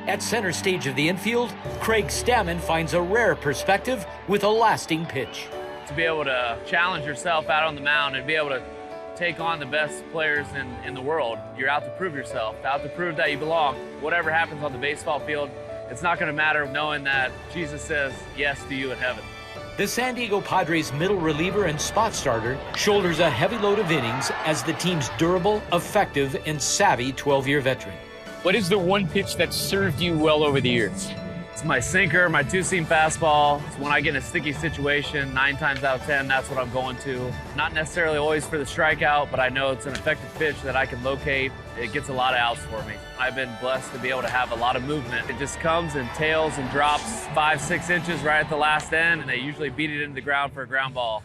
At center stage of the infield, Craig Stammen finds a rare perspective with a lasting pitch. To be able to challenge yourself out on the mound and be able to take on the best players in the world, you're out to prove yourself, out to prove that you belong. Whatever happens on the baseball field, it's not going to matter knowing that Jesus says yes to you in heaven. The San Diego Padres middle reliever and spot starter shoulders a heavy load of innings as the team's durable, effective, and savvy 12-year veteran. What is the one pitch that served you well over the years? It's my sinker, my two-seam fastball. It's when I get in a sticky situation, 9 times out of 10, that's what I'm going to. Not necessarily always for the strikeout, but I know it's an effective pitch that I can locate. It gets a lot of outs for me. I've been blessed to be able to have a lot of movement. It just comes and tails and drops 5-6 inches right at the last end, and they usually beat it into the ground for a ground ball.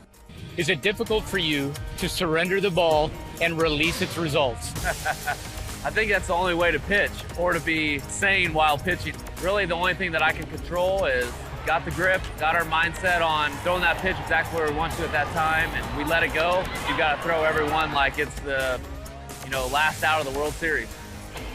Is it difficult for you to surrender the ball and release its results? I think that's the only way to pitch, or to be sane while pitching. Really, the only thing that I can control is got the grip, got our mindset on throwing that pitch exactly where we want to at that time, and we let it go. You got to throw everyone like it's the, last out of the World Series.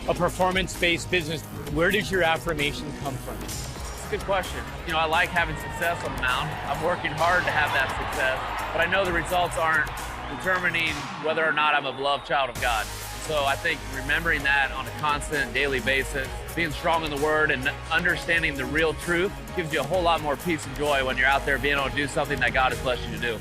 A performance-based business, where does your affirmation come from? It's a good question. I like having success on the mound. I'm working hard to have that success, but I know the results aren't determining whether or not I'm a beloved child of God. So I think remembering that on a constant daily basis, being strong in the Word and understanding the real truth gives you a whole lot more peace and joy when you're out there being able to do something that God has blessed you to do.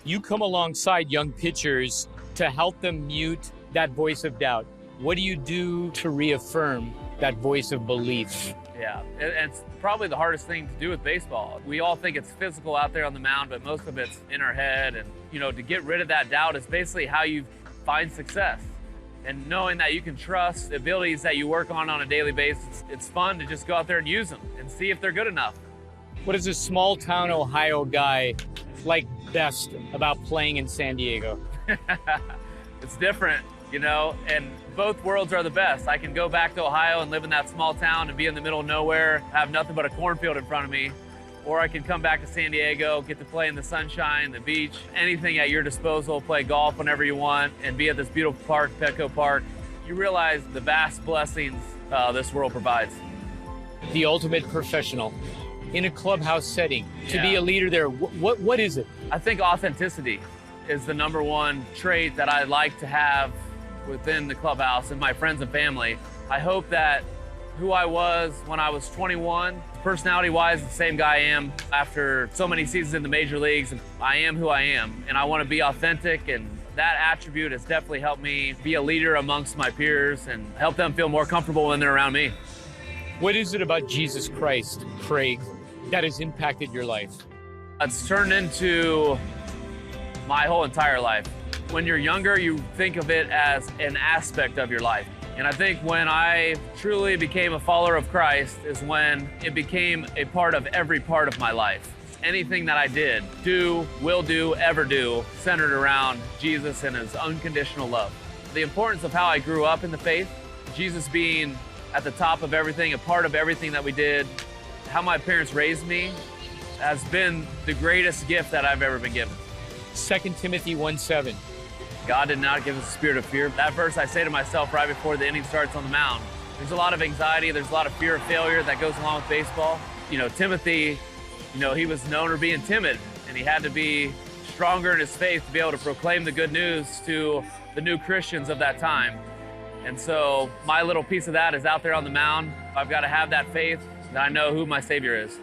You come alongside young pitchers to help them mute that voice of doubt. What do you do to reaffirm that voice of belief? Yeah, and it's probably the hardest thing to do with baseball. We all think it's physical out there on the mound, but most of it's in our head. And, to get rid of that doubt is basically how you find success. And knowing that you can trust the abilities that you work on a daily basis, it's fun to just go out there and use them and see if they're good enough. What is a small-town Ohio guy like best about playing in San Diego? It's different, and both worlds are the best. I can go back to Ohio and live in that small town and be in the middle of nowhere, have nothing but a cornfield in front of me. Or I can come back to San Diego, get to play in the sunshine, the beach, anything at your disposal, play golf whenever you want, and be at this beautiful park, Petco Park. You realize the vast blessings this world provides. The ultimate professional in a clubhouse setting, to be a leader there, what is it? I think authenticity is the number one trait that I like to have within the clubhouse and my friends and family. I hope that who I was when I was 21, personality-wise, the same guy I am after so many seasons in the major leagues. I am who I am, and I want to be authentic, and that attribute has definitely helped me be a leader amongst my peers and help them feel more comfortable when they're around me. What is it about Jesus Christ, Craig, that has impacted your life? It's turned into my whole entire life. When you're younger, you think of it as an aspect of your life. And I think when I truly became a follower of Christ is when it became a part of every part of my life. Anything that I did, will do, ever do, centered around Jesus and his unconditional love. The importance of how I grew up in the faith, Jesus being at the top of everything, a part of everything that we did, how my parents raised me, has been the greatest gift that I've ever been given. 2 Timothy 1:7. God did not give us a spirit of fear. That verse I say to myself right before the inning starts on the mound. There's a lot of anxiety, there's a lot of fear of failure that goes along with baseball. Timothy, he was known for being timid, and he had to be stronger in his faith to be able to proclaim the good news to the new Christians of that time. And so my little piece of that is out there on the mound. I've got to have that faith that I know who my Savior is.